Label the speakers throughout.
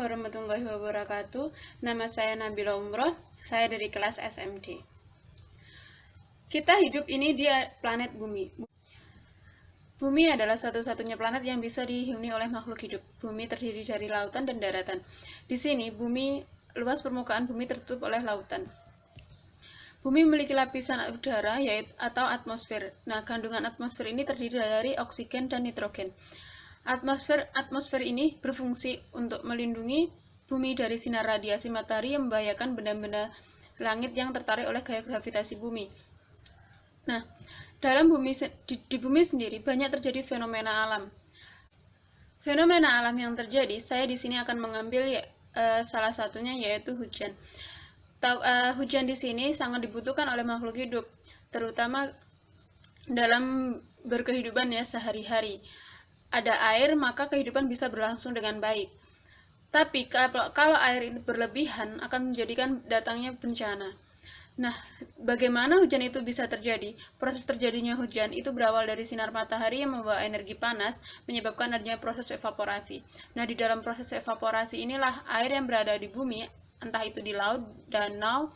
Speaker 1: warahmatullahi wabarakatuh. Nama saya Nabila Umroh, saya dari kelas SMD. Kita hidup ini di planet Bumi. Bumi adalah satu-satunya planet yang bisa dihuni oleh makhluk hidup. Bumi terdiri dari lautan dan daratan. Di sini, luas permukaan bumi tertutup oleh lautan. Bumi memiliki lapisan udara atau atmosfer. Nah, kandungan atmosfer ini terdiri dari oksigen dan nitrogen. Atmosfer ini berfungsi untuk melindungi bumi dari sinar radiasi matahari yang membahayakan benda-benda langit yang tertarik oleh gaya gravitasi bumi. Nah, di bumi sendiri banyak terjadi fenomena alam. Fenomena alam yang terjadi, saya di sini akan mengambil salah satunya yaitu hujan. Hujan di sini sangat dibutuhkan oleh makhluk hidup, terutama dalam berkehidupan sehari-hari. Ada air, maka kehidupan bisa berlangsung dengan baik. Tapi kalau air ini berlebihan akan menjadikan datangnya bencana. Nah, bagaimana hujan itu bisa terjadi? Proses terjadinya hujan itu berawal dari sinar matahari yang membawa energi panas, menyebabkan adanya proses evaporasi. Nah, di dalam proses evaporasi inilah air yang berada di bumi, entah itu di laut, danau,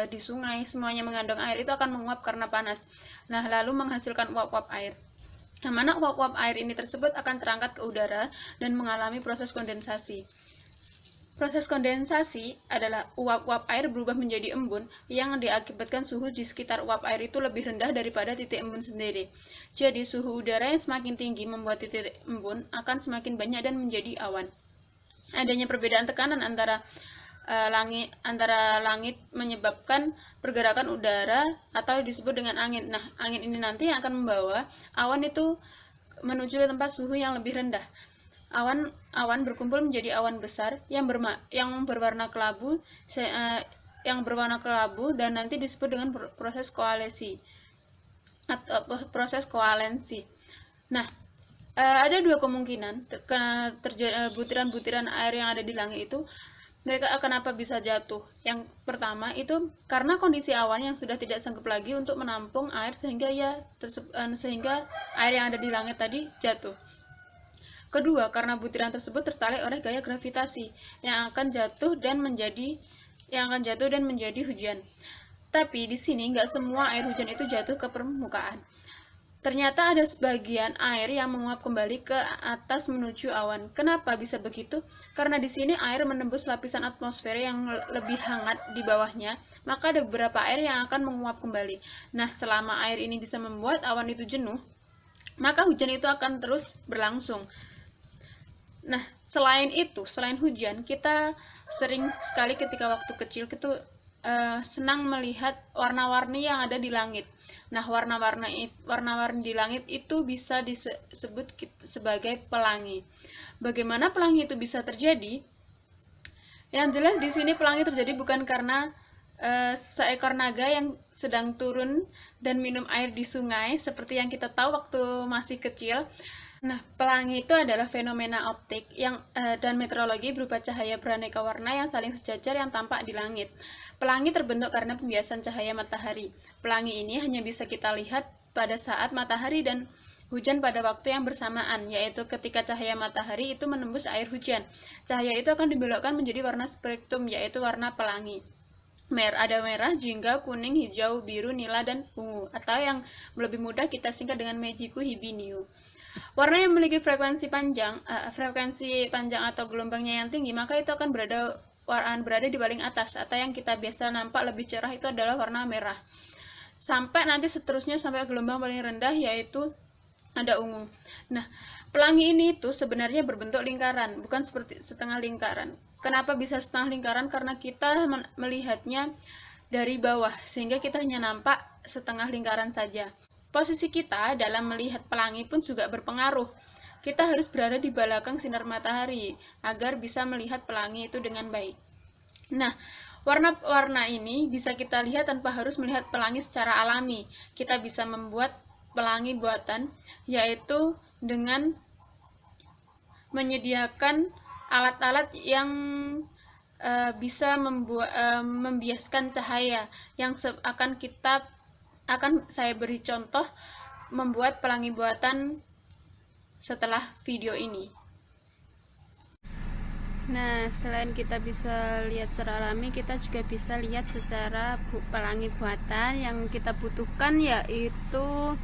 Speaker 1: di sungai, semuanya mengandung air, itu akan menguap karena panas. Nah, lalu menghasilkan uap-uap air. Yang mana uap-uap air ini tersebut akan terangkat ke udara dan mengalami proses kondensasi. Proses kondensasi adalah uap-uap air berubah menjadi embun yang diakibatkan suhu di sekitar uap air itu lebih rendah daripada titik embun sendiri. Jadi suhu udara yang semakin tinggi membuat titik embun akan semakin banyak dan menjadi awan. Adanya perbedaan tekanan antara langit menyebabkan pergerakan udara atau disebut dengan angin. Nah, angin ini nanti akan membawa awan itu menuju ke tempat suhu yang lebih rendah. Awan berkumpul menjadi awan besar yang berwarna kelabu, dan nanti disebut dengan proses koalisi atau proses koalensi. Nah, ada dua kemungkinan butiran-butiran air yang ada di langit itu mereka kenapa bisa jatuh. Yang pertama itu karena kondisi awan yang sudah tidak sanggup lagi untuk menampung air sehingga air yang ada di langit tadi jatuh. Kedua, karena butiran tersebut tertarik oleh gaya gravitasi yang akan jatuh dan menjadi hujan. Tapi di sini nggak semua air hujan itu jatuh ke permukaan. Ternyata ada sebagian air yang menguap kembali ke atas menuju awan. Kenapa bisa begitu? Karena di sini air menembus lapisan atmosfer yang lebih hangat di bawahnya, maka ada beberapa air yang akan menguap kembali. Nah, selama air ini bisa membuat awan itu jenuh, maka hujan itu akan terus berlangsung. Nah, selain hujan, kita sering sekali ketika waktu kecil itu senang melihat warna-warni yang ada di langit. Nah, warna-warni di langit itu bisa disebut sebagai pelangi. Bagaimana pelangi itu bisa terjadi? Yang jelas di sini pelangi terjadi bukan karena seekor naga yang sedang turun dan minum air di sungai seperti yang kita tahu waktu masih kecil. Nah, pelangi itu adalah fenomena optik dan meteorologi berupa cahaya beraneka warna yang saling sejajar yang tampak di langit. Pelangi terbentuk karena pembiasan cahaya matahari. Pelangi ini hanya bisa kita lihat pada saat matahari dan hujan pada waktu yang bersamaan, yaitu ketika cahaya matahari itu menembus air hujan. Cahaya itu akan dibelokkan menjadi warna spektrum, yaitu warna pelangi. Ada merah, jingga, kuning, hijau, biru, nila, dan ungu, atau yang lebih mudah kita singkat dengan Mejiku Hibiniu. Warna yang memiliki frekuensi panjang atau gelombangnya yang tinggi, maka itu akan berada di paling atas, atau yang kita biasa nampak lebih cerah itu adalah warna merah. Sampai nanti seterusnya sampai gelombang paling rendah yaitu ada ungu. Nah, pelangi ini itu sebenarnya berbentuk lingkaran, bukan seperti setengah lingkaran. Kenapa bisa setengah lingkaran? Karena kita melihatnya dari bawah, sehingga kita hanya nampak setengah lingkaran saja. Posisi kita dalam melihat pelangi pun juga berpengaruh. Kita harus berada di belakang sinar matahari agar bisa melihat pelangi itu dengan baik. Nah, warna-warna ini bisa kita lihat tanpa harus melihat pelangi secara alami. Kita bisa membuat pelangi buatan, yaitu dengan menyediakan alat-alat yang bisa membiaskan cahaya yang akan saya beri contoh membuat pelangi buatan setelah video ini. Nah, selain kita bisa lihat secara alami, kita juga bisa lihat secara pelangi buatan. Yang kita butuhkan yaitu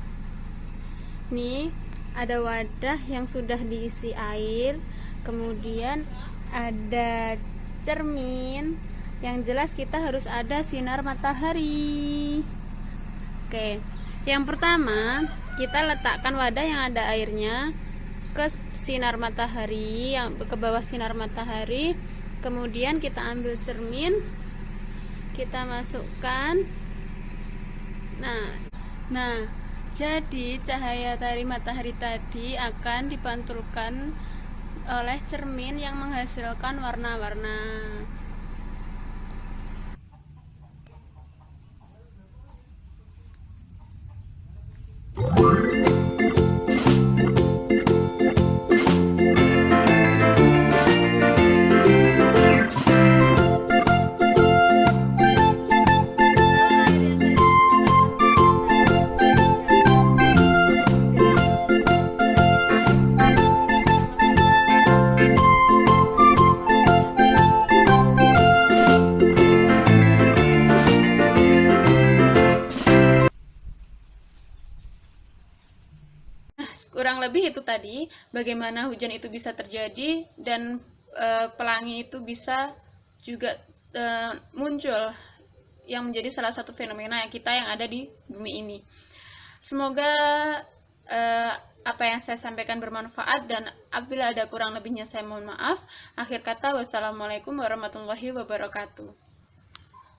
Speaker 1: nih, ada wadah yang sudah diisi air, kemudian ada cermin. Yang jelas kita harus ada sinar matahari. Oke, yang pertama kita letakkan wadah yang ada airnya ke sinar matahari, yang ke bawah sinar matahari. Kemudian kita ambil cermin, kita masukkan. Nah, jadi cahaya dari matahari tadi akan dipantulkan oleh cermin yang menghasilkan warna-warna. Kurang lebih itu tadi bagaimana hujan itu bisa terjadi dan pelangi itu bisa juga muncul, yang menjadi salah satu fenomena kita yang ada di bumi ini. Semoga apa yang saya sampaikan bermanfaat, dan apabila ada kurang lebihnya saya mohon maaf. Akhir kata, wassalamualaikum warahmatullahi wabarakatuh.